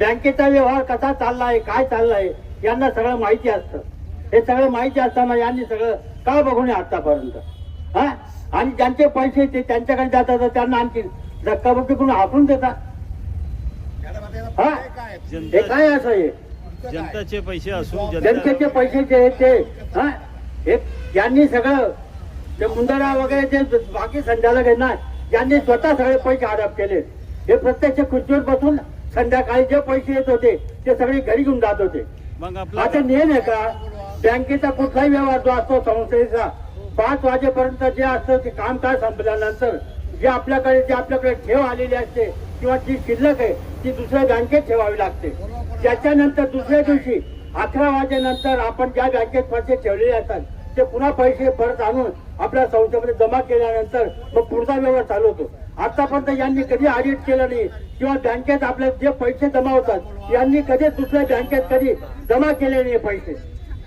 बँकेचा व्यवहार कसा चाललाय, काय चाललाय, यांना सगळं माहिती असतं. हे सगळं माहिती असताना यांनी सगळं का बघू नये आतापर्यंत? हा, आणि ज्यांचे पैसे ते त्यांच्याकडे जातात तर त्यांना आणखी धक्काबुक्की करून हाकून देतात. हा, हे काय असं आहे? जनताचे पैसे असून जनतेचे पैसे जे आहेत ते, हा, हे यांनी सगळं ते मुंदडा वगैरे जे बाकी संचालक आहेत ना, यांनी स्वतः सगळे पैसे हडप केले. हे प्रत्यक्ष खुर्चीवर बसून संध्याकाळी जे पैसे येत होते ते सगळे घरी घेऊन जात होते. मग आपला आता नियम आहे का? बँकेचा कुठलाही व्यवहार जो असतो संस्थेचा 5 वाजेपर्यंत जे असतं ते कामकाज संपल्यानंतर जे आपल्याकडे ठेव आलेली असते किंवा जी शिल्लक आहे ती दुसऱ्या बँकेत ठेवावी लागते. त्याच्यानंतर दुसऱ्या दिवशी 11 वाजेनंतर आपण ज्या बँकेत पैसे ठेवलेले असतात ते पुन्हा पैसे परत आणून आपल्या संस्थेमध्ये जमा केल्यानंतर मग पुढचा व्यवहार चालू होतो. आतापर्यंत यांनी कधी ऑडिट केलं नाही किंवा बँकेत आपले जे पैसे जमा होतात यांनी कधी दुसऱ्या बँकेत कधी जमा केले नाही पैसे.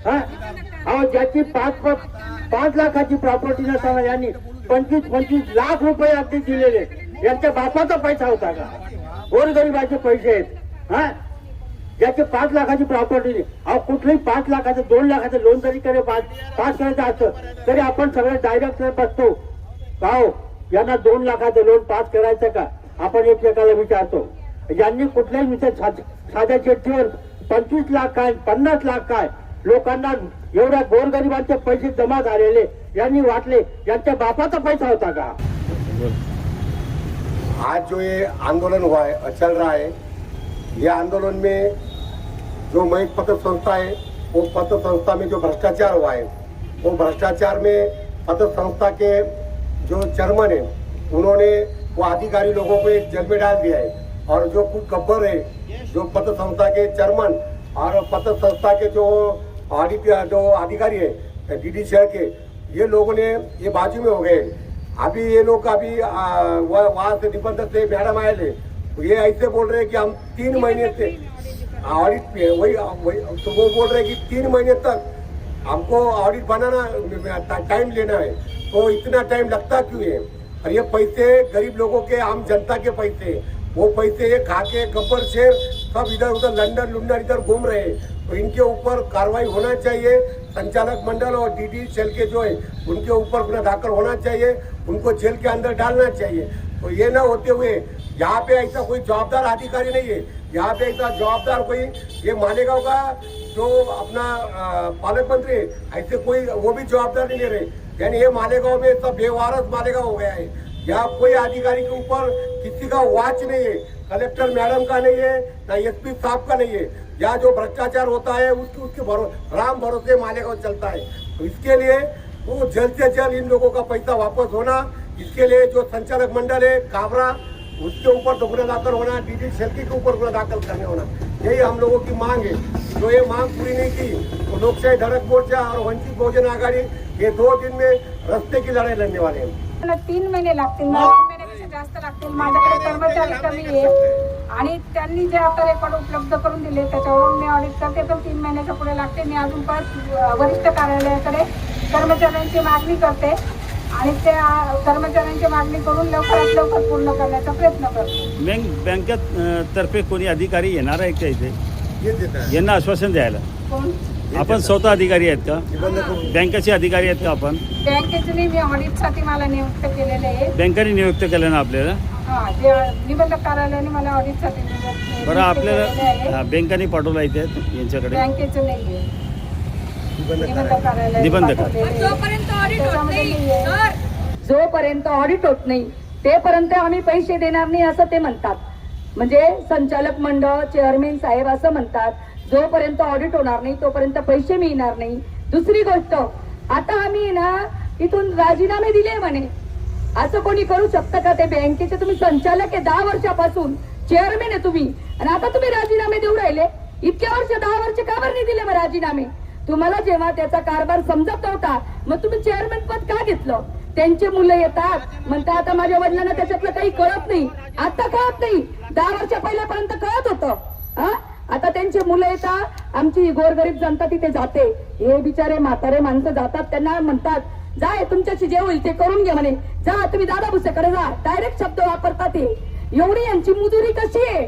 हा, ज्याची 5 लाखाची प्रॉपर्टी नसताना यांनी 25 लाख रुपये अगदी दिलेले. यांच्या बापाचा पैसा होता का? गोरगरिबाचे पैसे आहेत. हा, ज्याचे 5 लाखाची प्रॉपर्टी नाही. अहो, कुठलंही 5 लाखाचं 2 लाखाचं लोन जरी पास करायचं असतं तरी आपण सगळं डायरेक्ट बसतो का हो यांना 2 लाखाचं लोन पास करायचं का? आपण एकमेकाला विचारतो. यांनी कुठल्याही विषय साध्या चिठ्ठीवर 25 लाख काय 50 लाख काय लोकांना एवढ्या गोरगरिबांचे पैसे जमा झालेले यांनी वाटले यांच्या बापाचा पैसा होता का? आज जो ये आंदोलन हुआ है, चल रहा है, ये आंदोलन में जो मयंक पत्र संस्था है वो पत्र संस्था में जो भ्रष्टाचार हुआ है वो भ्रष्टाचार में पत्र संस्था के जो चेयरमैन है उन्होंने वो अधिकारी लोगों को एक जेल में डाल दिया है. और जो कुछ गब्बर है जो पत्र संस्था के चेयरमैन और पत्र संस्था के जो ऑडिट जो अधिकारी है डीडी शहर के, ये लोगों ने ये बाजू में हो गए. अभी ये लोग वहाँ से निबंधक से मैडम आए थे, ये ऐसे बोल रहे हैं कि हम 3 महीने से ऑडिट पे वही तो वो बोल रहे हैं कि 3 महीने तक हमको ऑडिट बनाना टाइम लेना है. तो इतना टाइम लगता क्यों है? और ये पैसे गरीब लोगों के, आम जनता के पैसे, वो पैसे ये खा के गब्बर शेर सब इधर उधर लंदन इधर घूम रहे हैं. तो इनके ऊपर कार्रवाई होना चाहिए. संचालक मंडल और डीडी सेल के जो है उनके ऊपर गुना दाखिल होना चाहिए, उनको जेल के अंदर डालना चाहिए. तो ये ना होते हुए यहाँ पे ऐसा कोई जवाबदार अधिकारी नहीं है, यहाँ पे ऐसा जवाबदार कोई ये मालेगांव का जो अपना पालक मंत्री है ऐसे कोई वो भी जवाबदार नहीं ले रहे. यानी ये मालेगांव में सब बेवारस मालेगांव हो गया है. यहाँ कोई अधिकारी के ऊपर किसी का वाच नहीं है, कलेक्टर मैडम का नहीं है, ना एसपी साहब का नहीं है. यहाँ जो भ्रष्टाचार होता है उसके राम भरोसे मालेगांव चलता है. तो इसके लिए वो जल्द से जल्द इन लोगों का पैसा वापस होना, इसके लिए जो संचालक मंडल है काबरा उसके ऊपर गुना दाखिल होना, डीडी शेल्की के ऊपर गुना दाखिल करने होना, यही हम लोगों की मांग है. जो ये मांग पूरी नहीं की तो लोकशाही धड़क मोर्चा और वंचित बहुजन आघाड़ी ये 2 दिन में रस्ते की लड़ाई लड़ने वाले हैं. 3 महिने लागतील, 3 महिन्यापेक्षा जास्त लागतील. माझ्याकडे कर्मचारी कमी आहे आणि त्यांनी जे आता रेकॉर्ड उपलब्ध करून दिले त्याच्यावरून मी ऑडिट करते, पण 3 महिन्याच्या पुढे लागते. मी अजून परत वरिष्ठ कार्यालयाकडे कर्मचाऱ्यांची मागणी करते आणि त्या कर्मचाऱ्यांची मागणी करून लवकरात लवकर पूर्ण करण्याचा प्रयत्न करते. बँकेत तर्फे कोणी अधिकारी येणार आहे का इथे ये देता है यांना आश्वासन द्यायला? कोण? आपण स्वतः अधिकारी आहेत का? बँकेचे अधिकारी आहेत का आपण? बँकेचे नाही, मी ऑडिटसाठी मला नियुक्त केलेले आहे. बँकेने नियुक्त केलं ना आपल्याला? हा, जे निबंधक कार्यालयाने मला ऑडिटसाठी नियुक्त बरं, आपल्याला केलेलं आहे. बँकेने पाठवला इथे यांच्याकडे? बँकेचं नाहीये, निबंधक कार्यालय निबंधक. जोपर्यंत ऑडिट होत त्याच्यामध्ये नाही नाहीये. सर, जोपर्यंत ऑडिट होत नाही तेपर्यंत आम्ही पैसे देणार नाही असं ते म्हणतात. म्हणजे संचालक मंडळ चेअरमॅन साहेब असं म्हणतात, जोपर्यंत ऑडिट होणार नाही तोपर्यंत पैसे मिळणार नाही. दुसरी गोष्ट, आता आम्ही ना इथून राजीनामे दिले म्हणे, असं कोणी करू शकतं का? ते बँकेचे तुम्ही संचालक आहे 10 वर्षापासून, चेअरमॅन आहे तुम्ही, आणि आता तुम्ही राजीनामे देऊ राहिले. इतक्या वर्ष 10 वर्ष का बरं नाही दिले मग राजीनामे? तुम्हाला जेव्हा त्याचा कारभार समजत नव्हता मग तुम्ही चेअरमॅन पद का घेतलं? त्यांचे मुलं येतात म्हणतात आता माझ्या वडिलांना त्याच्यातलं काही कळत नाही. आता कळत नाही, 10 वर्ष पहिल्यापर्यंत कळत होतं. आता त्यांचे मुलं येतात, आमची गोरगरीब जनता तिथे जाते. हे बिचारे म्हातारे माणसं जातात, त्यांना म्हणतात जा तुमच्याशी जे होईल ते करून घ्या म्हणे, जा तुम्ही दादा भुसेकडे जा. डायरेक्ट शब्द वापरतात. एवढी यांची मुजुरी कशी आहे?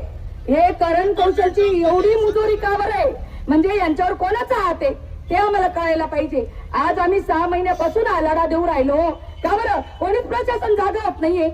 हे करण कौशलची एवढी मुजोरी का बरं आहे, म्हणजे यांच्यावर कोणाचा हात आहे ते आम्हाला कळायला पाहिजे. आज आम्ही 6 महिन्यापासून आलाडा देऊ राहिलो का बरं, कोणीच प्रशासन जागा होत नाहीये.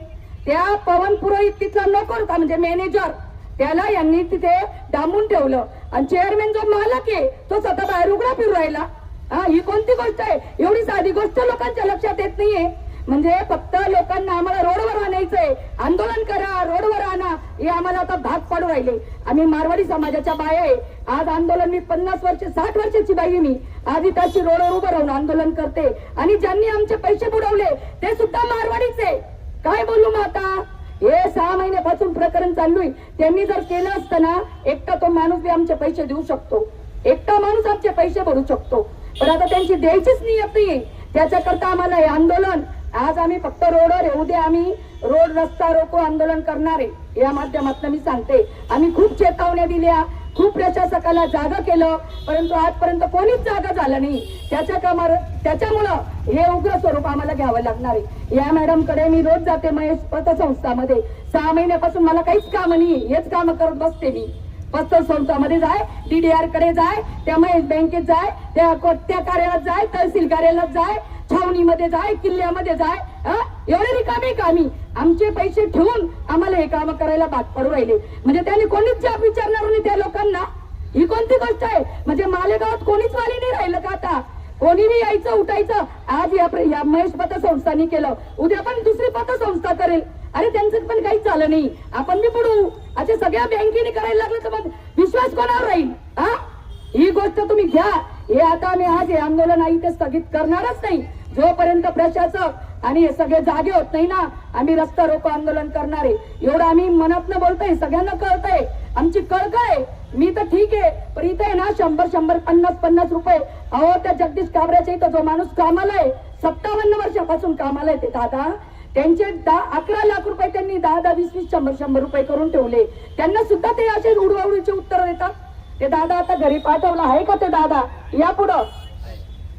त्या पवन पुरोहित तिथला नोकर होता म्हणजे मॅनेजर, त्याला यांनी तिथे डांबून ठेवलं आणि चेअरमॅन जो मालक आहे तो स्वतः बाहेर उघडा फिरू राहिला. ही कोणती गोष्ट आहे? एवढी साधी गोष्ट लोकांच्या लक्षात येत नाहीये. म्हणजे फक्त लोकांना आम्हाला रोडवर आणायचंय, आंदोलन करा, रोडवर आणा, हे आम्हाला आता भाग पाडू राहिले. आम्ही मारवाडी समाजाच्या बाया आहे. आज आंदोलन मी 50 वर्ष 60 वर्षाची बाई मी आधी त्याची रोडवर उभं राहून आंदोलन करते आणि ज्यांनी आमचे पैसे बुडवले ते सुद्धा मारवाडीच आहे. काय बोलू मग आता? हे 6 महिन्यापासून प्रकरण चालू आहे. त्यांनी जर केलं असतं ना, एकटा तो माणूस बी आमचे पैसे देऊ शकतो, एकटा माणूस आमचे पैसे भरू शकतो, पण आता त्यांची द्यायचीच नियत नाहीये. त्याच्याकरता आम्हाला हे आंदोलन, आज आम्ही फक्त रोडवर येऊ दे, आम्ही रोड रस्ता रोको आंदोलन करणार आहे या माध्यमातून मी सांगते. आम्ही खूप चेतावण्या दिल्या, खूप प्रशासकाला जागा केलं, परंतु आजपर्यंत कोणीच जागा झालं नाही. त्याच्यामुळं हे उग्र स्वरूप आम्हाला घ्यावं लागणार आहे. या मॅडमकडे मी रोज जाते महेश पतसंस्थामध्ये. 6 महिन्यापासून मला काहीच काम नाही, हेच काम करत बसते मी. पतसंस्थामध्ये जाय, DDR कडे जाय, त्या महेश बँकेत जाय, त्या कार्यालयात जाय, तहसील कार्यालयात जाय, छावणीमध्ये जाय, किल्ल्यामध्ये जाय. एवढे रिकामे कामी आमचे पैसे ठेवून आम्हाला हे काम करायला भाग पडू राहिले. म्हणजे त्यांनी कोणीच जाब विचारणार नाही त्या लोकांना. ही कोणती गोष्ट आहे? म्हणजे मालेगावात कोणीच वाली नाही राहिलं का आता? कोणीही यायचं उठायचं. आज या महेश पतसंस्थांनी केलं, उद्या पण दुसरी पतसंस्था करेल. अरे त्यांचं पण काहीच झालं नाही, आपण बी पडू. अच्छा, सगळ्या बँकेने करायला लागलं तर मग विश्वास कोणावर राहील? ही गोष्ट तुम्ही घ्या. हे आता आम्ही आज हे आंदोलन आहे ते स्थगित करणारच नाही जोपर्यंत प्रशासक आणि हे सगळे जागे होत नाही ना. आम्ही रस्ता रोको आंदोलन करणार आहे, एवढं आम्ही मनातनं बोलतोय, सगळ्यांना कळतंय, आमची कळकळ आहे. मी तर ठीक आहे, पण इथे ना 100-100, 50-50 रुपये. अहो, त्या जगदीश काबऱ्याच्या इथं जो माणूस कामाला आहे, 57 वर्षापासून कामाला आहे ते दादा, त्यांचे 11 लाख रुपये त्यांनी 10-10, 20-20, 100-100 रुपये करून ठेवले. त्यांना सुद्धा ते असे उडवाउडीचे उत्तर देतात. ते दादा आता घरी पाठवलं आहे का? ते दादा या पुढं,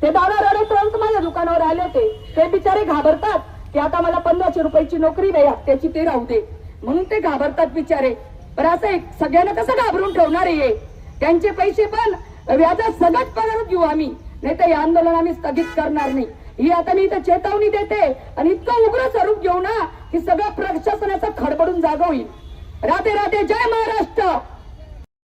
ते दादा रडत माझ्या दुकानावर आले होते. ते बिचारे घाबरतात की आता मला 1500 रुपयाची नोकरी नाही, त्याची ते राहू दे म्हणून ते घाबरतात बिचारे. पण असं सगळ्यांना कसं घाबरून ठेवणार आहे? त्यांचे पैसे पण व्याजात सगळं परत घेऊ आम्ही, नाही तर हे आंदोलन आम्ही स्थगित करणार नाही. ही आता मी इथं चेतावणी देते आणि इतकं उग्र स्वरूप घेऊ ना की सगळं प्रशासनाचं खडबडून जागा होईल. राधे राधे, जय महाराष्ट्र.